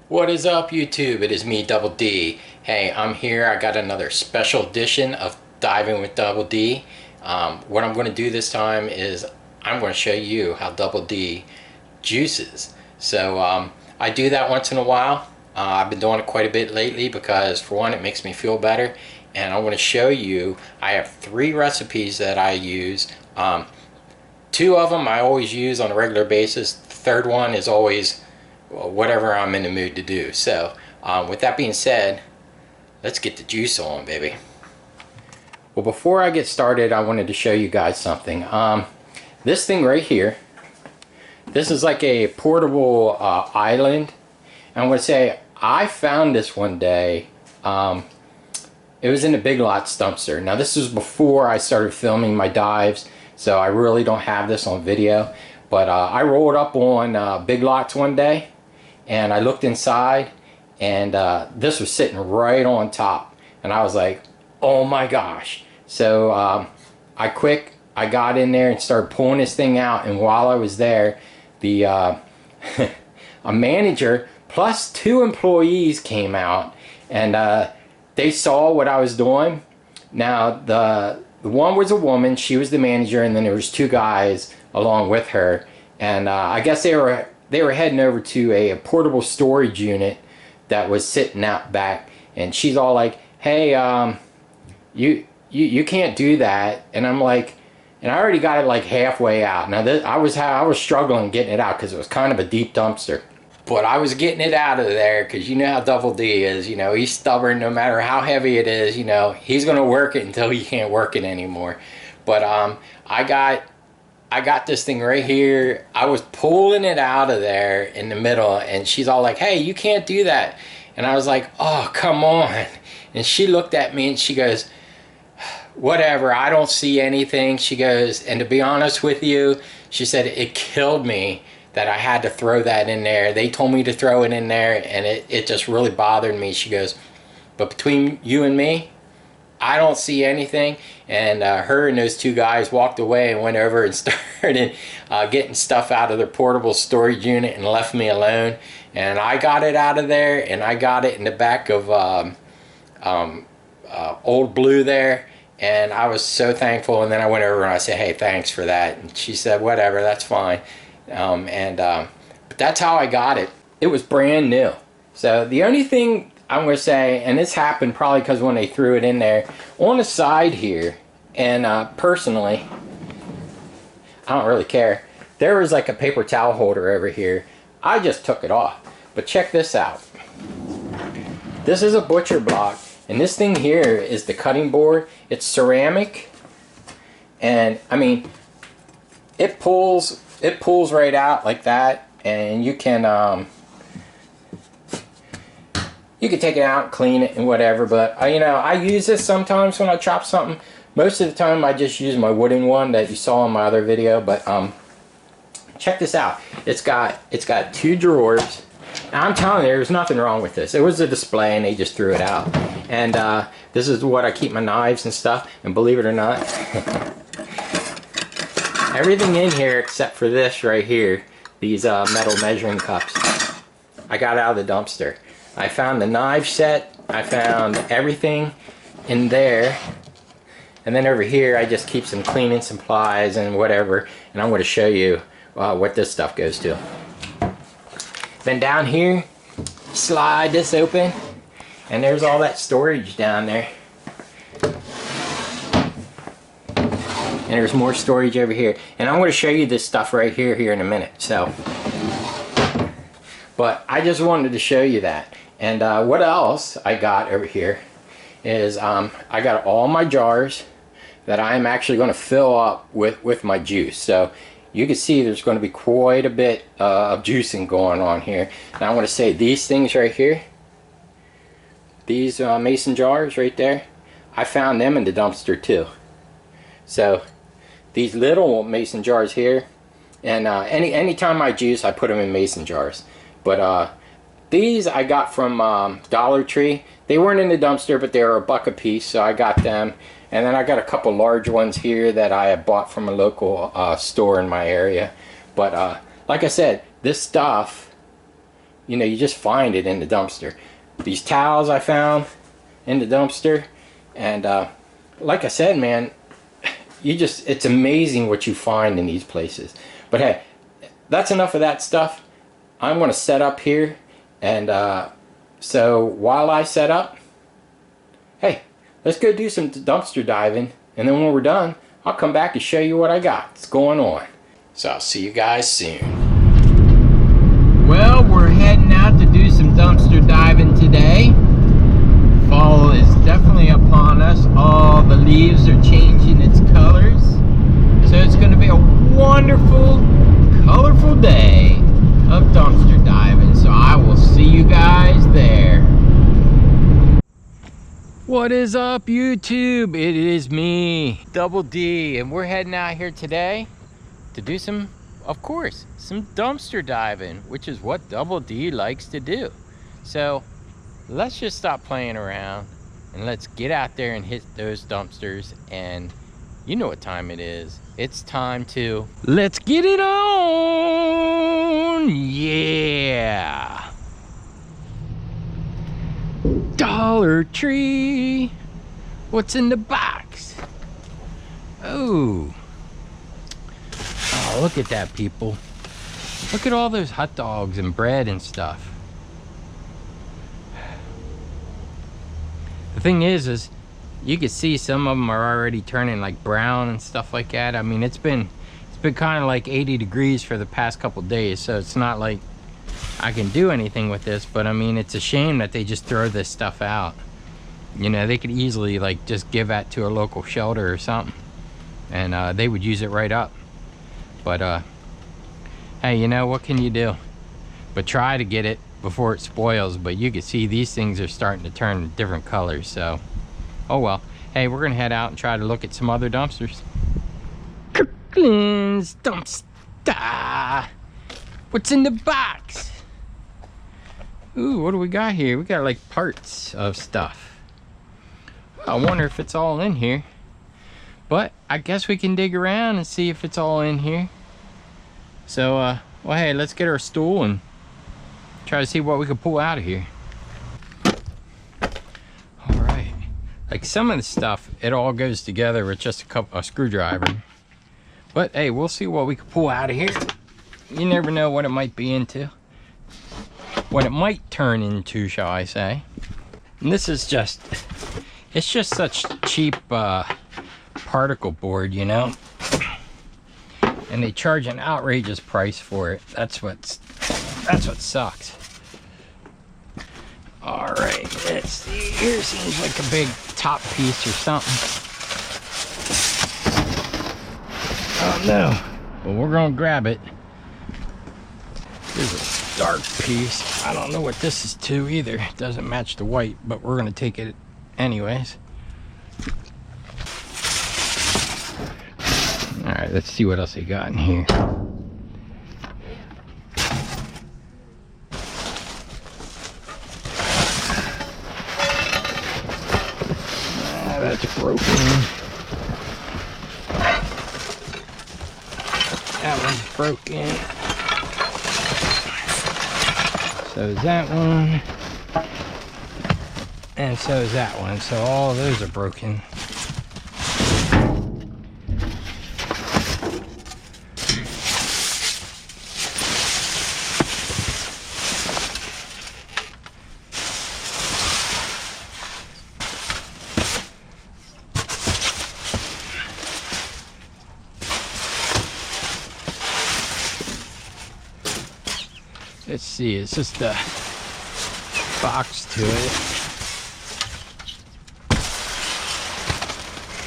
What is up, YouTube? It is me, Double D. Hey, I'm here. I got another special edition of Diving with Double D. What I'm going to do this time is I'm going to show you how Double D juices. So I do that once in a while. I've been doing it quite a bit lately because, for one, it makes me feel better. And I want to show you, I have 3 recipes that I use. 2 of them I always use on a regular basis. The third one is always whatever I'm in the mood to do. So with that being said, let's get the juice on, baby. Well, before I get started, I wanted to show you guys something. This thing right here, this is like a portable island. And I'm going to say I found this one day. It was in the Big Lots dumpster. Now this was before I started filming my dives, so I really don't have this on video. But I rolled up on Big Lots one day, and I looked inside, and this was sitting right on top. And I was like, oh my gosh. So I got in there and started pulling this thing out, and while I was there, the a manager plus 2 employees came out, and they saw what I was doing. Now the one was a woman, she was the manager, and then there was 2 guys along with her, and I guess they were heading over to a portable storage unit that was sitting out back, and she's all like, hey, you can't do that. And I'm like, and I already got it like halfway out. Now I was struggling getting it out because it was kind of a deep dumpster. But I was getting it out of there because you know how Double D is. You know, he's stubborn. No matter how heavy it is, you know, he's going to work it until he can't work it anymore. But I got this thing right here. I was pulling it out of there in the middle, and she's all like, hey, you can't do that. And I was like, oh, come on. And she looked at me and she goes, whatever, I don't see anything. She goes, and to be honest with you, she said, it killed me that I had to throw that in there. They told me to throw it in there, and it just really bothered me. She goes, but between you and me, I don't see anything. And her and those 2 guys walked away and went over and started getting stuff out of their portable storage unit and left me alone. And I got it out of there, and I got it in the back of Old Blue there. And I was so thankful. And then I went over and I said, hey, thanks for that. And she said, whatever, that's fine. But that's how I got it. It was brand new. So the only thing I'm going to say, and this happened probably because when they threw it in there, on the side here, and personally, I don't really care, there was like a paper towel holder over here. I just took it off. But check this out. This is a butcher block, and this thing here is the cutting board. It's ceramic, and I mean, it pulls right out like that, and you can take it out and clean it and whatever. But you know, I use this sometimes when I chop something. Most of the time I just use my wooden one that you saw in my other video. But check this out. It's got 2 drawers. Now, I'm telling you, there's nothing wrong with this. It was a display and they just threw it out. And this is what I keep my knives and stuff. And believe it or not, everything in here except for this right here, these metal measuring cups, I got out of the dumpster. I found the knife set, I found everything in there, and then over here I just keep some cleaning supplies and whatever, and I'm going to show you what this stuff goes to. Then down here, slide this open, and there's all that storage down there. And there's more storage over here. And I'm going to show you this stuff right here in a minute. So, but I just wanted to show you that. And what else I got over here is I got all my jars that I'm actually going to fill up with my juice. So you can see there's going to be quite a bit of juicing going on here. Now I want to say these things right here, these mason jars right there, I found them in the dumpster too. So these little mason jars here, and anytime I juice, I put them in mason jars. But these I got from Dollar Tree. They weren't in the dumpster, but they were $1 a piece, so I got them. And then I got a couple large ones here that I had bought from a local store in my area. But like I said, this stuff you know, you just find it in the dumpster. These towels I found in the dumpster, and like I said, man, it's amazing what you find in these places. But hey, that's enough of that stuff. I'm going to set up here, and so while I set up, hey, let's go do some dumpster diving, and then when we're done, I'll come back and show you what I got that's going on. So I'll see you guys soon. Well, we're heading out to do some dumpster diving today. Fall is definitely upon us. All the leaves are changing its colors. So it's going to be a wonderful, colorful day of dumpster diving. So I will see you guys there. What is up, YouTube? It is me, Double D, and we're heading out here today to do some, of course, some dumpster diving, which is what Double D likes to do. So let's just stop playing around and let's get out there and hit those dumpsters. And you know what time it is. It's time to let's get it on. Yeah. Dollar Tree. What's in the box? Oh, look at that, people. Look at all those hot dogs and bread and stuff. The thing is you can see some of them are already turning like brown and stuff like that. I mean, it's been kind of like 80 degrees for the past couple days, so it's not like I can do anything with this. But I mean, it's a shame that they just throw this stuff out. You know, they could easily like just give that to a local shelter or something, and they would use it right up. But hey, you know, what can you do but try to get it before it spoils? But you can see these things are starting to turn different colors, so oh well. Hey, we're gonna head out and try to look at some other dumpsters. Kirkland's dumpster. What's in the box? Ooh, what do we got here? We got like parts of stuff. I wonder if it's all in here, but I guess we can dig around and see if it's all in here. So well, hey, let's get our stool and try to see what we can pull out of here. All right, like some of the stuff, it all goes together with just a screwdriver. But hey, we'll see what we can pull out of here. You never know what it might be into. What it might turn into, shall I say. And this is just, it's just such cheap particle board, you know. And they charge an outrageous price for it. That's what sucks. All right, let's see. Here seems like a big top piece or something. Oh no! Well, we're gonna grab it. There's a dark piece. I don't know what this is to either. It doesn't match the white, but we're gonna take it anyways. All right, let's see what else they got in here. That's broken. That one's broken. So is that one. And so is that one. So all of those are broken. Let's see, it's just a box to it.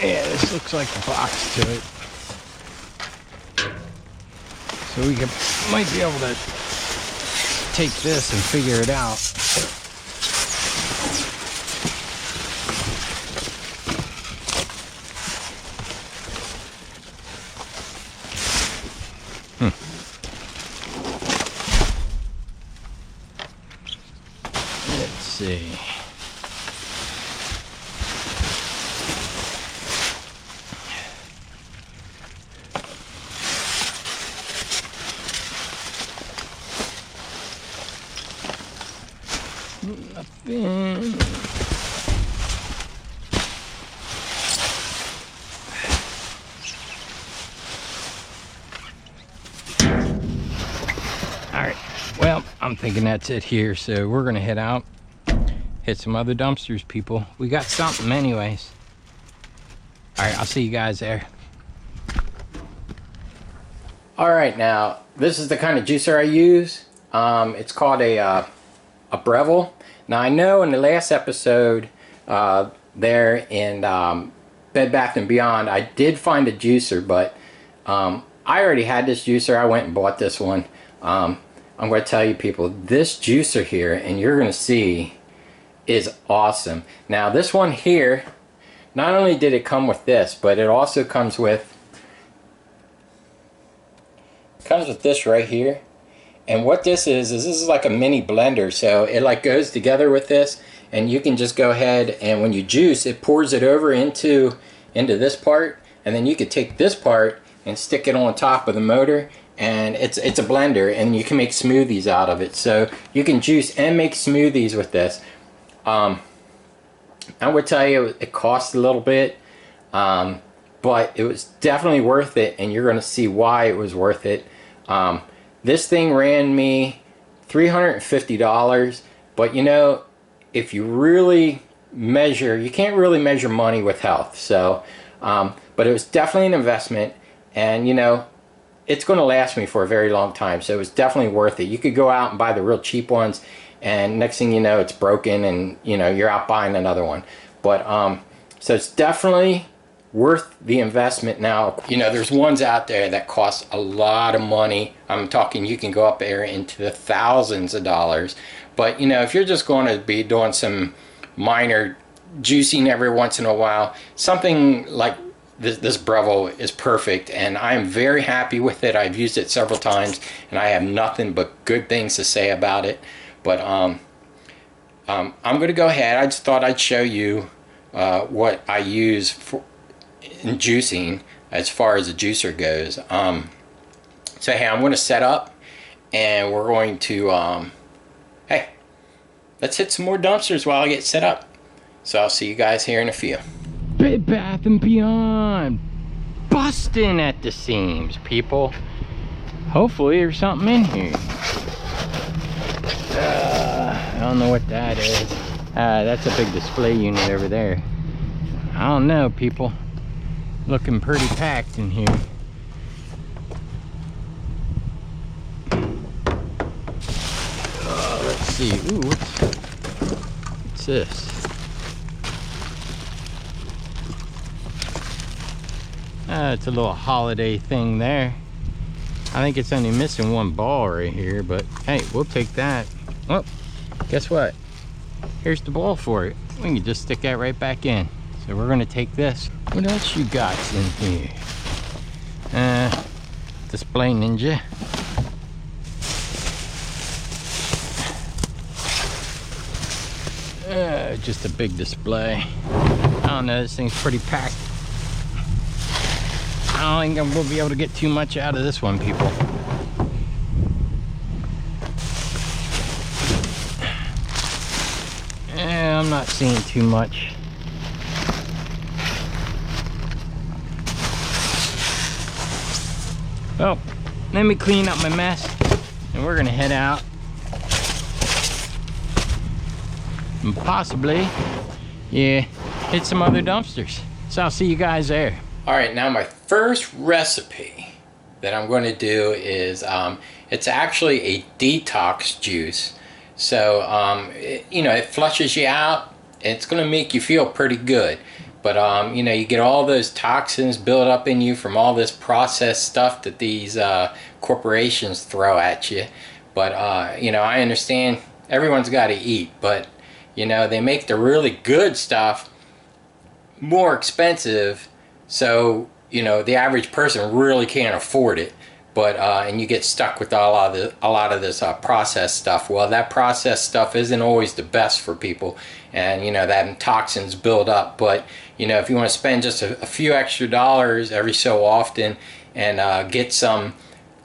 Yeah, this looks like a box to it. So we might be able to take this and figure it out. Let's see. Nothing. Alright, well, I'm thinking that's it here, so we're gonna head out, hit some other dumpsters, people. We got something anyways. Alright, I'll see you guys there. Alright, now, this is the kind of juicer I use. It's called a Breville. Now, I know in the last episode there in Bed Bath & Beyond, I did find a juicer, but I already had this juicer. I went and bought this one. I'm going to tell you, people, this juicer here, and you're going to see, is awesome. Now, this one here, not only did it come with this, but it also comes with this right here. And what this is this is like a mini blender, so it like goes together with this, and you can just go ahead and when you juice, it pours it over into this part, and then you could take this part and stick it on top of the motor, and it's a blender, and you can make smoothies out of it. So you can juice and make smoothies with this. I would tell you it costs a little bit, but it was definitely worth it, and you're going to see why it was worth it. This thing ran me $350, but you know, if you really measure, you can't really measure money with health. So, but it was definitely an investment, and you know, it's going to last me for a very long time. So it was definitely worth it. You could go out and buy the real cheap ones, and next thing you know, it's broken, and you know, you're out buying another one. But so it's definitely worth the investment. Now, you know, there's ones out there that cost a lot of money. I'm talking, you can go up there into the thousands of dollars. But you know, if you're just going to be doing some minor juicing every once in a while, something like this Breville is perfect, and I'm very happy with it. I've used it several times, and I have nothing but good things to say about it. But I'm going to go ahead. I just thought I'd show you what I use for in juicing as far as the juicer goes. So hey, I'm going to set up, and we're going to hey, let's hit some more dumpsters while I get set up. So I'll see you guys here in a few. Bed Bath & Beyond, busting at the seams, people. Hopefully there's something in here. I don't know what that is. That's a big display unit over there. I don't know, people. Looking pretty packed in here. Let's see. Ooh, what's this? It's a little holiday thing there. I think it's only missing one ball right here, but hey, we'll take that. Well, guess what? Here's the ball for it. We can just stick that right back in. So we're gonna take this. What else you got in here? Display Ninja. Just a big display. I don't know, this thing's pretty packed. I don't think I'm gonna be able to get too much out of this one, people. I'm not seeing too much. Well, let me clean up my mess, and we're gonna head out and possibly, yeah, hit some other dumpsters. So I'll see you guys there. All right, now my first recipe that I'm going to do is it's actually a detox juice. So you know, it flushes you out. It's going to make you feel pretty good. But you know, you get all those toxins built up in you from all this processed stuff that these corporations throw at you. But you know, I understand everyone's got to eat, but you know, they make the really good stuff more expensive, so you know, the average person really can't afford it. But and you get stuck with a lot of this processed stuff. Well, that processed stuff isn't always the best for people, and you know, that toxins build up. But you know, if you want to spend just a few extra dollars every so often and get some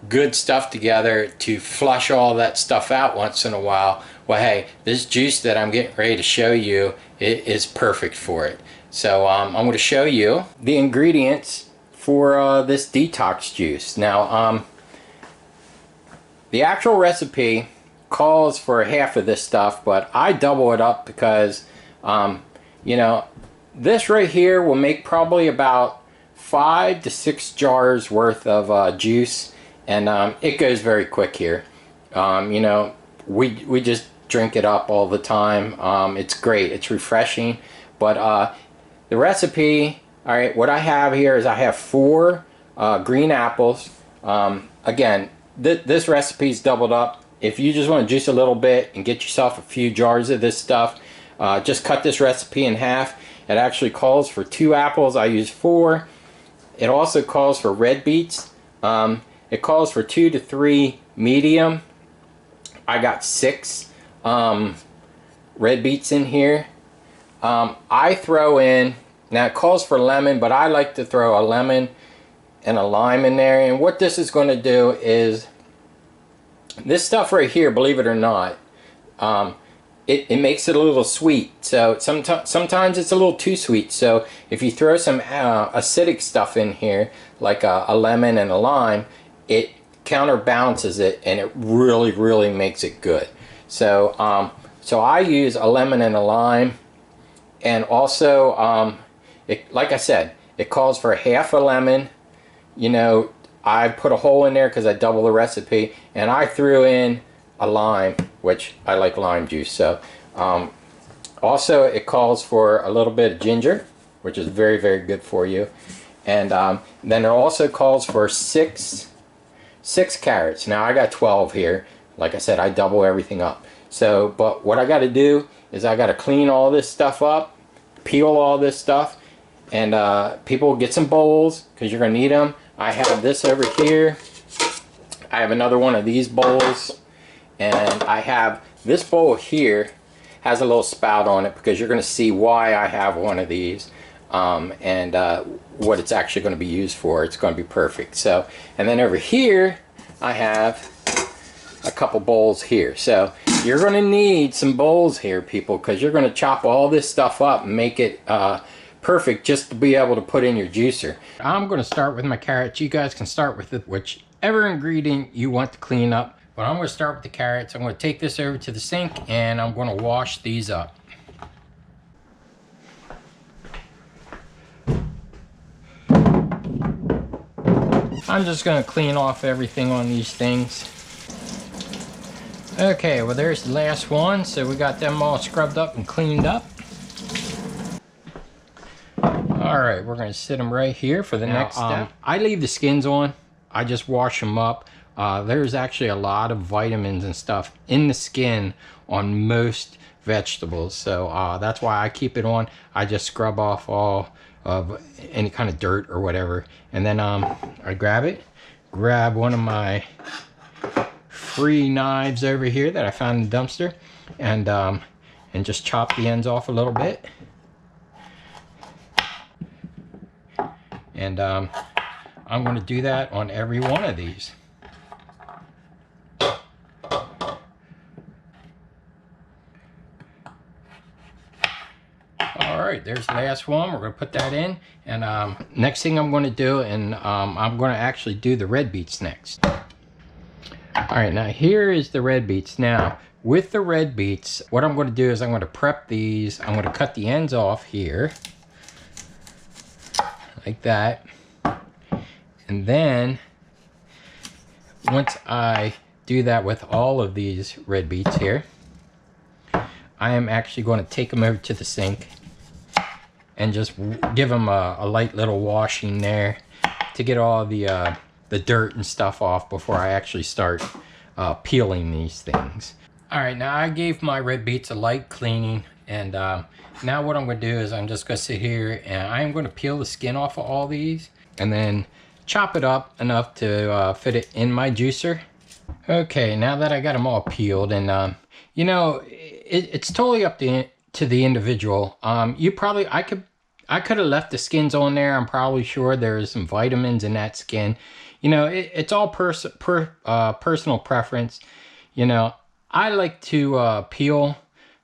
good stuff together to flush all that stuff out once in a while, Well, hey, this juice that I'm getting ready to show you is perfect for it. So I'm going to show you the ingredients for this detox juice. Now, the actual recipe calls for half of this stuff, but I double it up because, you know, this right here will make probably about 5 to 6 jars worth of juice, and it goes very quick here. You know, we just drink it up all the time. It's great, it's refreshing, but the recipe, all right, what I have here is I have 4 green apples. Again, this recipe is doubled up. If you just want to juice a little bit and get yourself a few jars of this stuff, just cut this recipe in half. It actually calls for 2 apples. I use 4. It also calls for red beets. It calls for 2 to 3 medium. I got 6 red beets in here. I throw in, now it calls for lemon, but I like to throw a lemon and a lime in there. And what this is going to do is, this stuff right here, believe it or not, it makes it a little sweet. So sometimes it's a little too sweet. So if you throw some acidic stuff in here, like a lemon and a lime, it counterbalances it, and it really makes it good. So so I use a lemon and a lime, and also like I said, it calls for half a lemon. You know, I put a hole in there because I double the recipe, and I threw in a lime, which I like lime juice. So also it calls for a little bit of ginger, which is very good for you. And then it also calls for 6 carrots. Now I got 12 here. Like I said, I double everything up. So, but what I got to do is I got to clean all this stuff up, peel all this stuff, and people get some bowls because you're going to need them. I have this over here. I have another one of these bowls, and I have this bowl here has a little spout on it because you're going to see why I have one of these, and what it's actually going to be used for. It's going to be perfect. So, and then over here I have a couple bowls here. So you're going to need some bowls here, people, because you're going to chop all this stuff up and make it perfect just to be able to put in your juicer. I'm going to start with my carrots. You guys can start with whichever ingredient you want to clean up, but I'm going to start with the carrots. I'm going to take this over to the sink, and I'm going to wash these up. I'm just going to clean off everything on these things. Okay, well, there's the last one. So we got them all scrubbed up and cleaned up. All right, we're going to sit them right here for the next step. I leave the skins on. I just wash them up. There's actually a lot of vitamins and stuff in the skin on most vegetables. So that's why I keep it on. I just scrub off all of any kind of dirt or whatever. And then I grab one of my free knives over here that I found in the dumpster, and just chop the ends off a little bit. And I'm going to do that on every one of these. Alright, there's the last one. We're going to put that in. And next thing I'm going to do, and I'm going to actually do the red beets next. Alright, now here is the red beets. Now, with the red beets, what I'm going to do is I'm going to prep these. I'm going to cut the ends off here, like that. And then, once I do that with all of these red beets here, I am actually going to take them over to the sink and just give them a light little washing there to get all the dirt and stuff off before I actually start peeling these things. Alright, now I gave my red beets a light cleaning, and now what I'm going to do is I'm just going to sit here and I'm going to peel the skin off of all these and then chop it up enough to fit it in my juicer. Okay, now that I got them all peeled, and you know, it's totally up to the individual. I could have left the skins on there. I'm probably sure there's some vitamins in that skin. You know, it's all personal preference. You know, I like to peel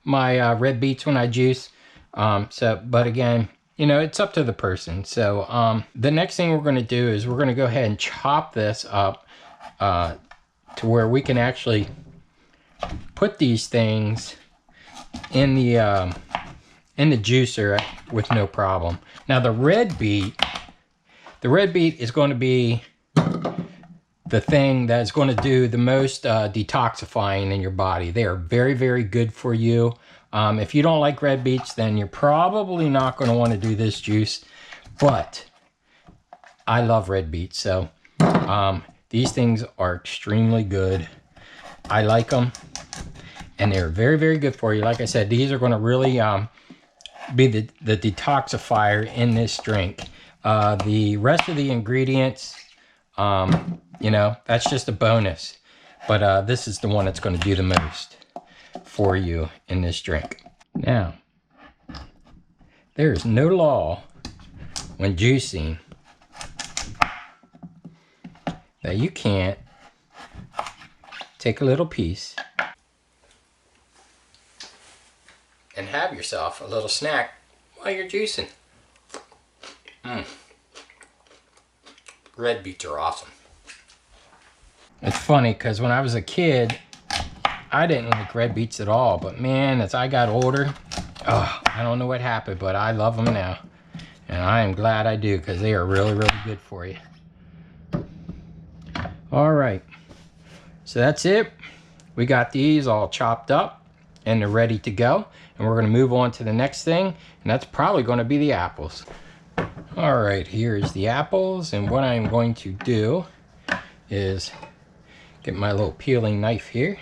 my red beets when I juice. But again, you know, it's up to the person. So the next thing we're going to do is we're going to go ahead and chop this up to where we can actually put these things in the juicer with no problem. Now the red beet is going to be the thing that's going to do the most detoxifying in your body. They are very, very good for you. If you don't like red beets, then you're probably not going to want to do this juice. But I love red beets, so these things are extremely good. I like them, and they're very, very good for you. Like I said, these are going to really be the detoxifier in this drink. The rest of the ingredients, you know, that's just a bonus. But this is the one that's going to do the most for you in this drink. Now, there is no law when juicing that you can't take a little piece and have yourself a little snack while you're juicing. Red beets are awesome. It's funny because when I was a kid, I didn't like red beets at all. But man, as I got older, I don't know what happened, but I love them now. And I am glad I do, because they are really, really good for you. All right. So that's it. We got these all chopped up and they're ready to go. And we're going to move on to the next thing. And that's probably going to be the apples. All right, here's the apples. And what I'm going to do is get my little peeling knife here.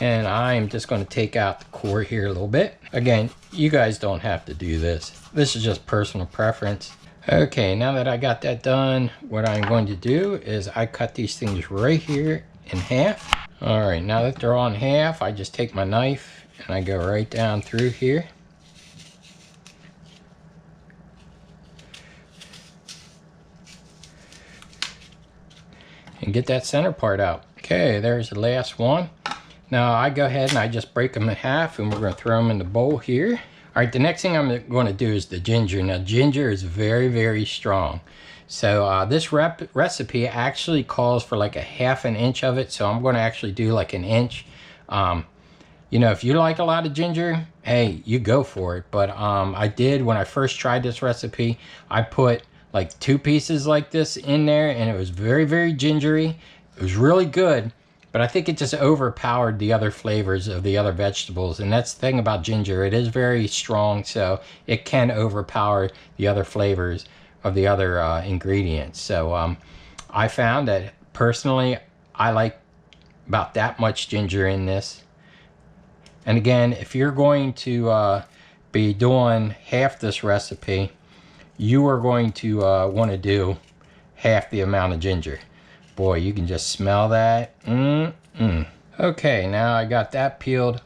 And I'm just going to take out the core here a little bit. Again, you guys don't have to do this. This is just personal preference. Okay, now that I got that done, what I'm going to do is I cut these things right here in half. All right, now that they're all in half, I just take my knife and I go right down through here. And get that center part out. Okay, there's the last one. Now I go ahead and I just break them in half, and we're going to throw them in the bowl here. All right, the next thing I'm going to do is the ginger. Now ginger is very, very strong. So this recipe actually calls for like a ½ inch of it. So I'm going to actually do like an inch. You know, if you like a lot of ginger, hey, you go for it. But I did, when I first tried this recipe, I put like 2 pieces like this in there, and it was very, very gingery. It was really good, but I think it just overpowered the other flavors of the other vegetables. And that's the thing about ginger. It is very strong, so it can overpower the other flavors of the other ingredients. So I found that personally, I like about that much ginger in this. And again, if you're going to be doing half this recipe, you are going to want to do half the amount of ginger. Boy, you can just smell that. Okay, now I got that peeled.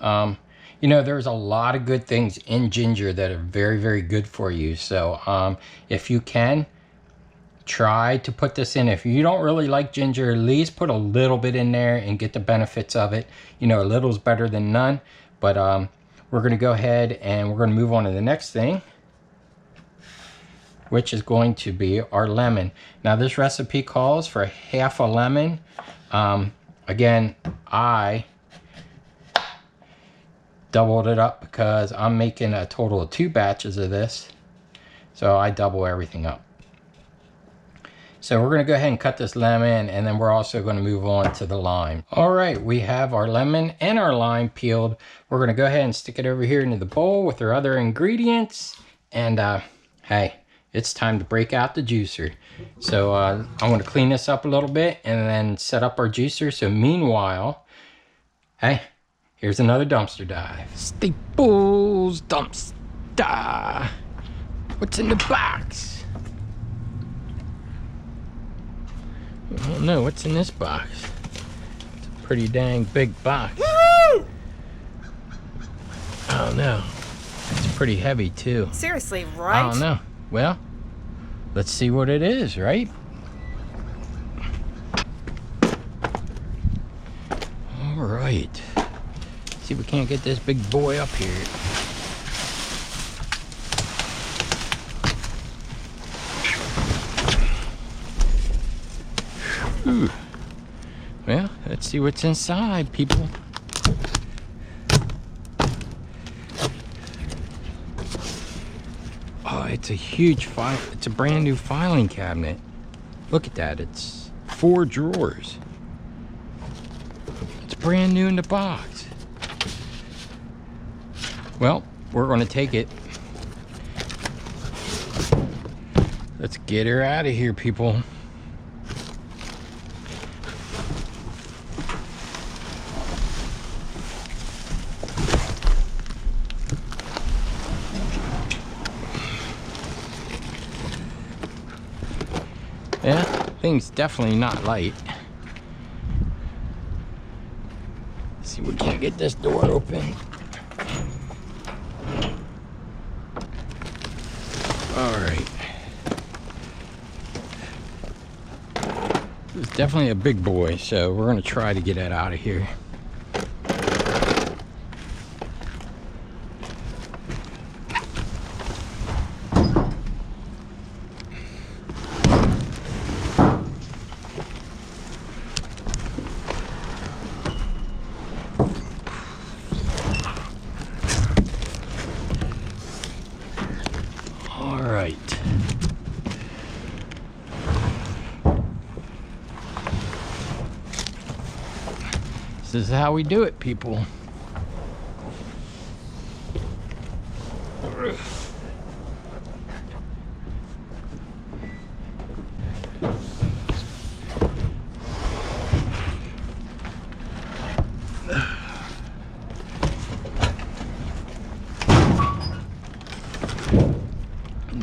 You know, there's a lot of good things in ginger that are very, very good for you. So if you can, try to put this in. If you don't really like ginger, at least put a little bit in there and get the benefits of it. You know, a little is better than none. But we're going to go ahead and we're going to move on to the next thing, which is going to be our lemon. Now this recipe calls for half a lemon. Again, I doubled it up because I'm making a total of 2 batches of this. So I double everything up. So we're going to go ahead and cut this lemon, and then we're also going to move on to the lime. All right, we have our lemon and our lime peeled. We're going to go ahead and stick it over here into the bowl with our other ingredients. And hey, it's time to break out the juicer. So I'm going to clean this up a little bit and then set up our juicer. So meanwhile, hey, here's another dumpster dive. Staples dumpster. What's in the box? I don't know what's in this box. It's a pretty dang big box. I don't know. It's pretty heavy too. Seriously, right? I don't know. Well, let's see what it is, right? All right. See if we can't get this big boy up here. Ooh. Well, let's see what's inside, people. Oh, it's a huge file. It's a brand new filing cabinet. Look at that. It's 4 drawers. It's brand new in the box. Well, we're going to take it. Let's get her out of here, people. Yeah, thing's definitely not light. Let's see, we can't get this door open. Alright. It's definitely a big boy, so we're going to try to get it out of here. This is how we do it, people.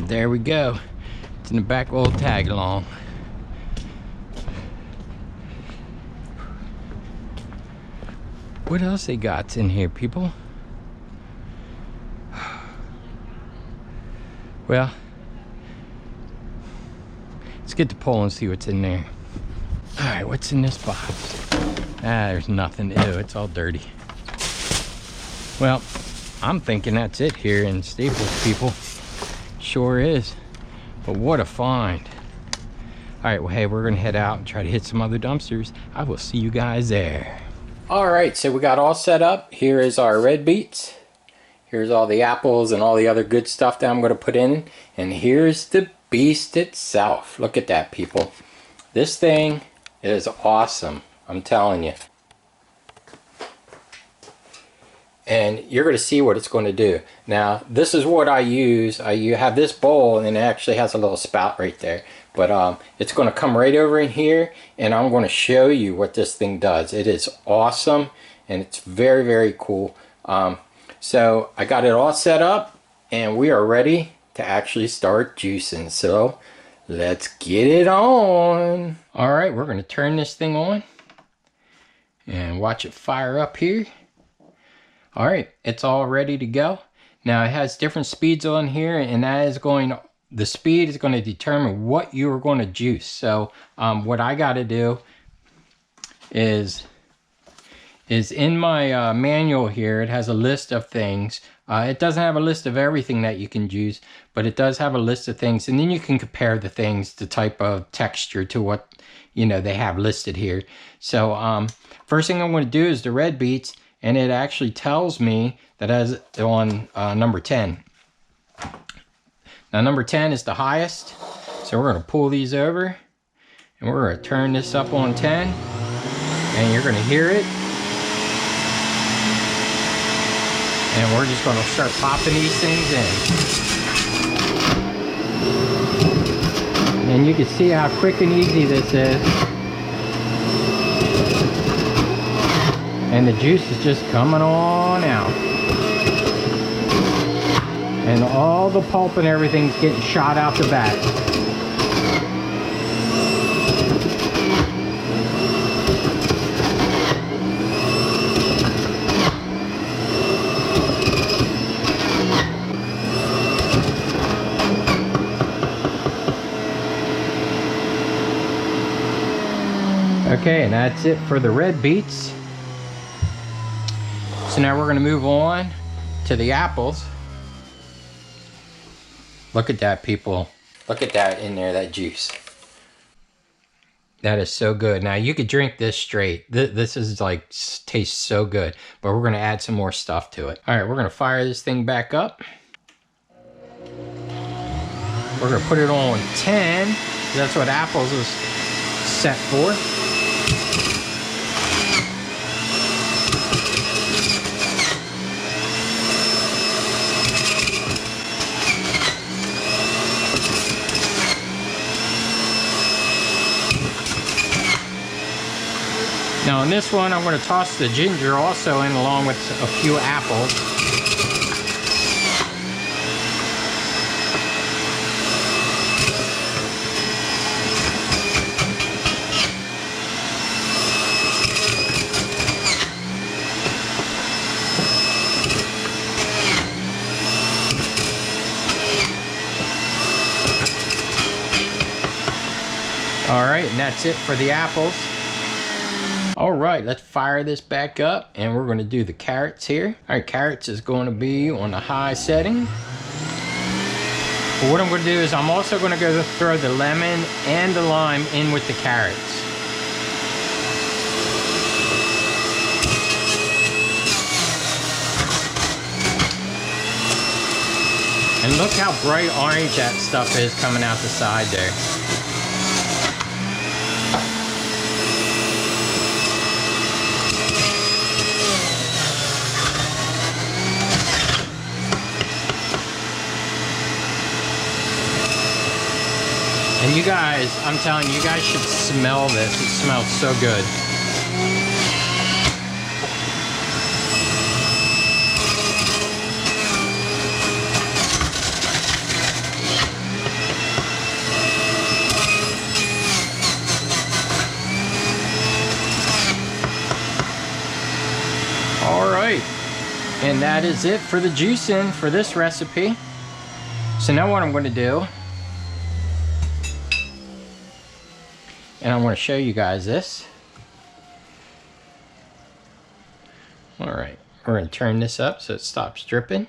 There we go. It's in the back little tag along. What else they got in here, people? Well, let's get the pole and see what's in there. Alright, what's in this box? Ah, there's nothing. Ew, it's all dirty. Well, I'm thinking that's it here in Staples, people. Sure is. But what a find. Alright, well, hey, we're gonna head out and try to hit some other dumpsters. I will see you guys there. Alright, so we got all set up. Here is our red beets. Here's all the apples and all the other good stuff that I'm going to put in. And here's the beast itself. Look at that, people. This thing is awesome. I'm telling you. And you're going to see what it's going to do. Now, this is what I use. You have this bowl, and it actually has a little spout right there. But it's going to come right over in here, and I'm going to show you what this thing does. It is awesome, and it's very, very cool. So I got it all set up, and we are ready to actually start juicing. So let's get it on. All right, we're going to turn this thing on and watch it fire up here. All right, it's all ready to go. Now it has different speeds on here, and that is going, the speed is going to determine what you're going to juice. So what I got to do is in my manual here, it has a list of things. It doesn't have a list of everything that you can juice, but it does have a list of things, and then you can compare the things, the type of texture to what, you know, they have listed here. So first thing I'm going to do is the red beets, and it actually tells me that as on number 10. Now number 10 is the highest, so we're going to pull these over, and we're going to turn this up on 10, and you're going to hear it. And we're just going to start popping these things in. And you can see how quick and easy this is. And the juice is just coming on out. And all the pulp and everything's getting shot out the back. Okay, and that's it for the red beets. So now we're going to move on to the apples. Look at that, people. Look at that in there, that juice. That is so good. Now you could drink this straight. This is like, tastes so good, but we're gonna add some more stuff to it. All right, we're gonna fire this thing back up. We're gonna put it on 10. That's what apples is set for. Now on this one, I'm going to toss the ginger also in along with a few apples. All right, and that's it for the apples. All right, let's fire this back up and we're going to do the carrots here. All right, carrots is going to be on the high setting. But what I'm going to do is I'm also going to go throw the lemon and the lime in with the carrots. And look how bright orange that stuff is coming out the side there. And you guys, I'm telling you, you guys should smell this. It smells so good. All right, and that is it for the juicing for this recipe. So now what I'm going to do, and I want to show you guys this. All right, we're going to turn this up so it stops dripping.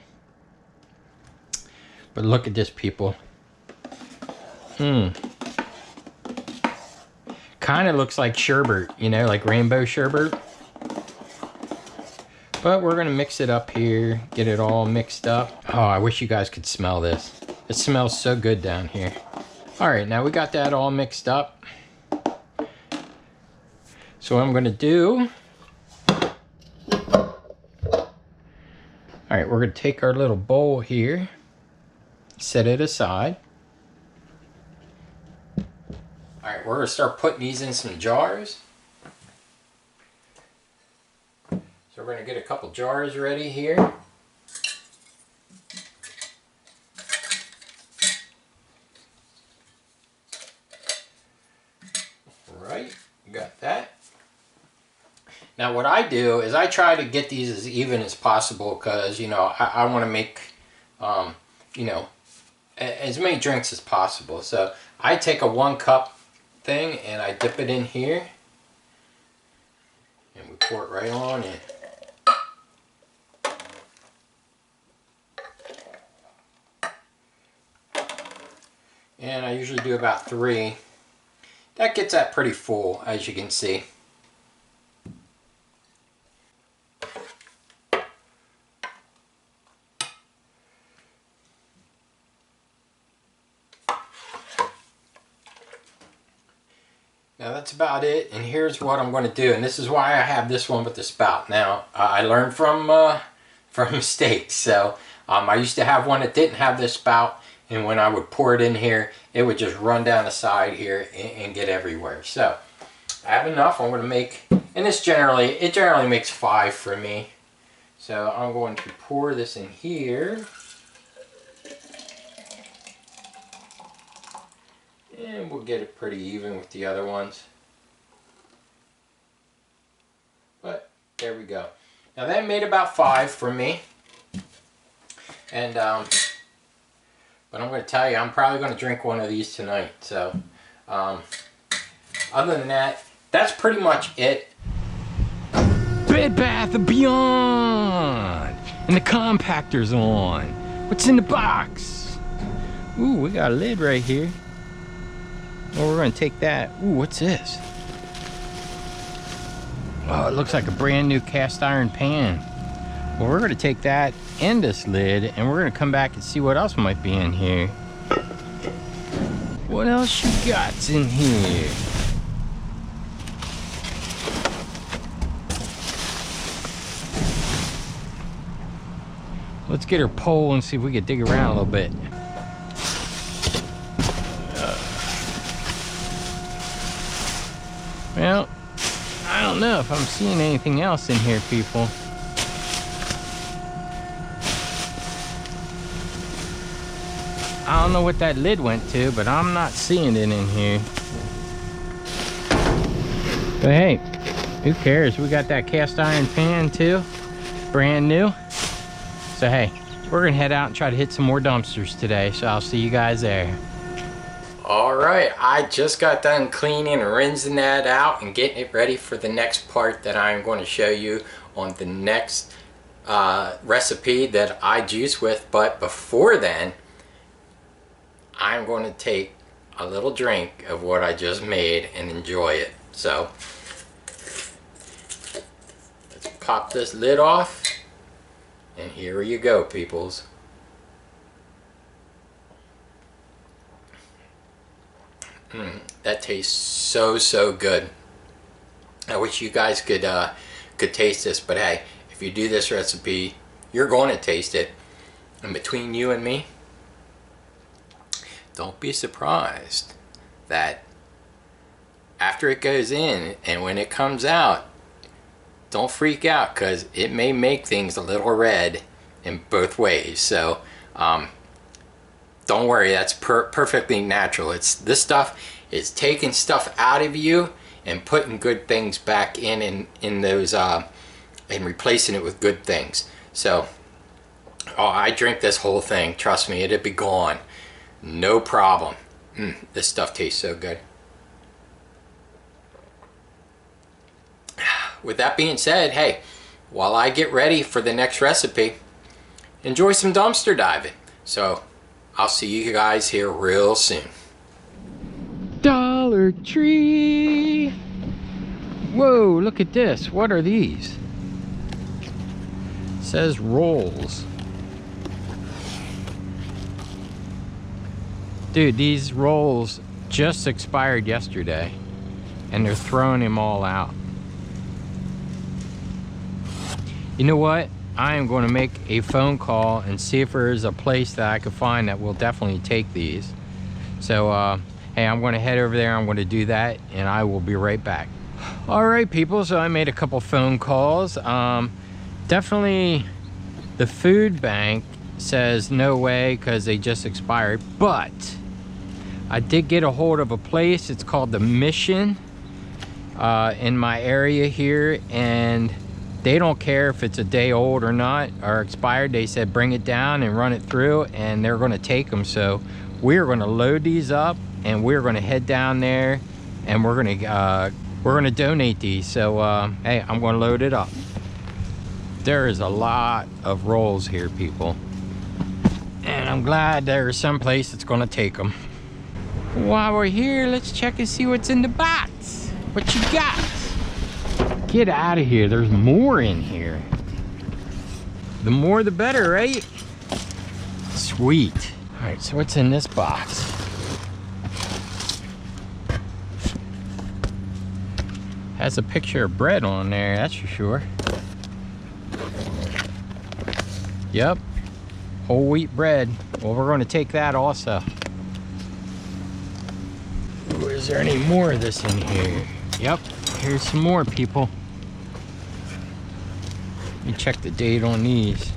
But look at this, people. Kind of looks like sherbet, you know, like rainbow sherbet. But we're going to mix it up here, get it all mixed up. Oh, I wish you guys could smell this. It smells so good down here. All right, now we got that all mixed up. So what I'm going to do, all right, we're going to take our little bowl here, set it aside. All right, we're going to start putting these in some jars. So we're going to get a couple jars ready here. All right, got that. Now what I do is I try to get these as even as possible because, you know, I want to make, you know, as many drinks as possible. So I take a 1 cup thing and I dip it in here. And we pour it right on in. And I usually do about 3. That gets that pretty full, as you can see. Now that's about it, and here's what I'm going to do, and this is why I have this one with the spout. Now I learned from mistakes. So I used to have one that didn't have this spout, and when I would pour it in here, it would just run down the side here and get everywhere. So I have enough. I'm going to make, and this generally makes 5 for me. So I'm going to pour this in here. And we'll get it pretty even with the other ones. But there we go. Now that made about 5 for me. And but I'm going to tell you, I'm probably going to drink one of these tonight. So other than that, that's pretty much it. Bed Bath & Beyond. And the compactor's on. What's in the box? Ooh, we got a lid right here. Well, we're gonna take that. Ooh, what's this? Oh, it looks like a brand new cast iron pan. Well, we're gonna take that and this lid, and we're gonna come back and see what else might be in here. What else you got in here? Let's get her pole and see if we can dig around a little bit. Well, I don't know if I'm seeing anything else in here, people. I don't know what that lid went to, but I'm not seeing it in here. But hey, who cares? We got that cast iron pan too, brand new. So hey, we're gonna head out and try to hit some more dumpsters today. So I'll see you guys there. All right, I just got done cleaning and rinsing that out and getting it ready for the next part that I'm going to show you on the next recipe that I juice with. But before then, I'm going to take a little drink of what I just made and enjoy it. So let's pop this lid off, and here you go, peoples. That tastes so good. I wish you guys could taste this, but hey, if you do this recipe, you're going to taste it. And between you and me, don't be surprised that after it goes in and when it comes out, don't freak out, because it may make things a little red in both ways. So don't worry, that's perfectly natural. This stuff is taking stuff out of you and putting good things back in those and replacing it with good things. So I drink this whole thing, trust me, it'd be gone, no problem. This stuff tastes so good. With that being said, hey, while I get ready for the next recipe, enjoy some dumpster diving. So I'll see you guys here real soon. Dollar Tree. Whoa, look at this. What are these? It says rolls. Dude, these rolls just expired yesterday, and they're throwing them all out. You know what? I am going to make a phone call and see if there is a place that I could find that will definitely take these. So, hey, I'm going to head over there. I'm going to do that, and I will be right back. All right, people. So I made a couple phone calls. Definitely, the food bank says no way because they just expired. But I did get a hold of a place. It's called the Mission in my area here, and they don't care if it's a day old or not, or expired. They said bring it down and run it through, and they're going to take them. So we're going to load these up, and we're going to head down there, and we're going to donate these. So hey, I'm going to load it up. There is a lot of rolls here, people, and I'm glad there's some place that's going to take them. While we're here, let's check and see what's in the box. What you got? Get out of here, there's more in here. The more the better, right? Sweet. All right, so what's in this box? Has a picture of bread on there, that's for sure. Yep, whole wheat bread. Well, we're gonna take that also. Ooh, is there any more of this in here? Yep, here's some more, people. Let me check the date on these.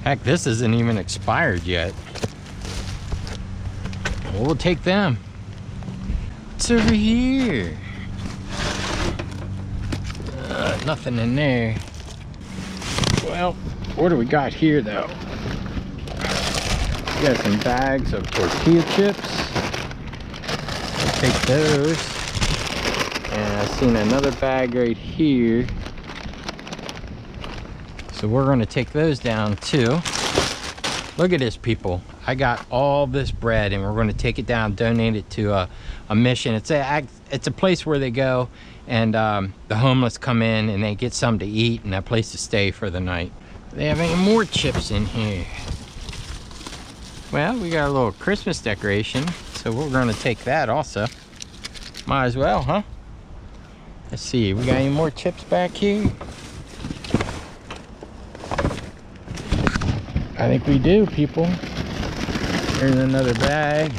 Heck, this isn't even expired yet. Well, we'll take them. What's over here? Nothing in there. Well, what do we got here though? Got some bags of tortilla chips. I'll take those. And I've seen another bag right here. So we're going to take those down too. Look at this, people. I got all this bread and we're going to take it down, donate it to a mission. It's a place where they go and the homeless come in and they get something to eat and a place to stay for the night. They have any more chips in here? Well, we got a little Christmas decoration, so we're going to take that also. Might as well, huh? Let's see, we got any more chips back here? I think we do, people. Here's another bag. In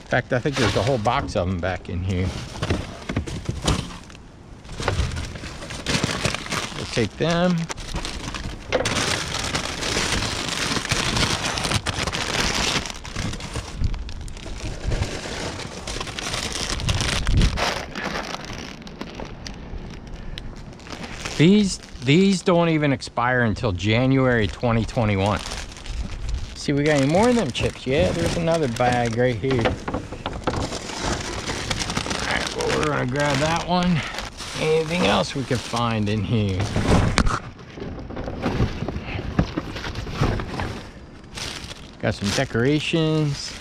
fact, I think there's a whole box of them back in here. We'll take them. These don't even expire until January 2021. See, we got any more of them chips? Yeah, there's another bag right here. Alright, well, we're gonna grab that one. Anything else we can find in here? Got some decorations.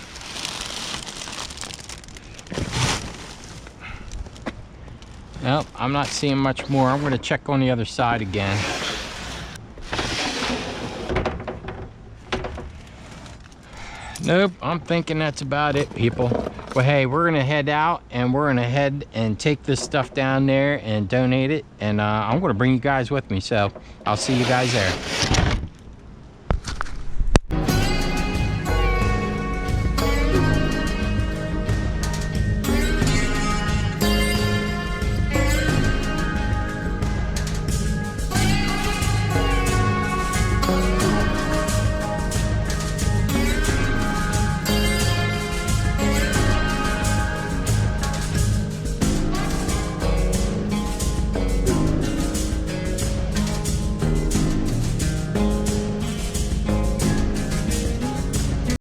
Nope, I'm not seeing much more. I'm gonna check on the other side again. Nope, I'm thinking that's about it, people. Well, hey, we're gonna head out and we're gonna head and take this stuff down there and donate it. And I'm gonna bring you guys with me, so I'll see you guys there.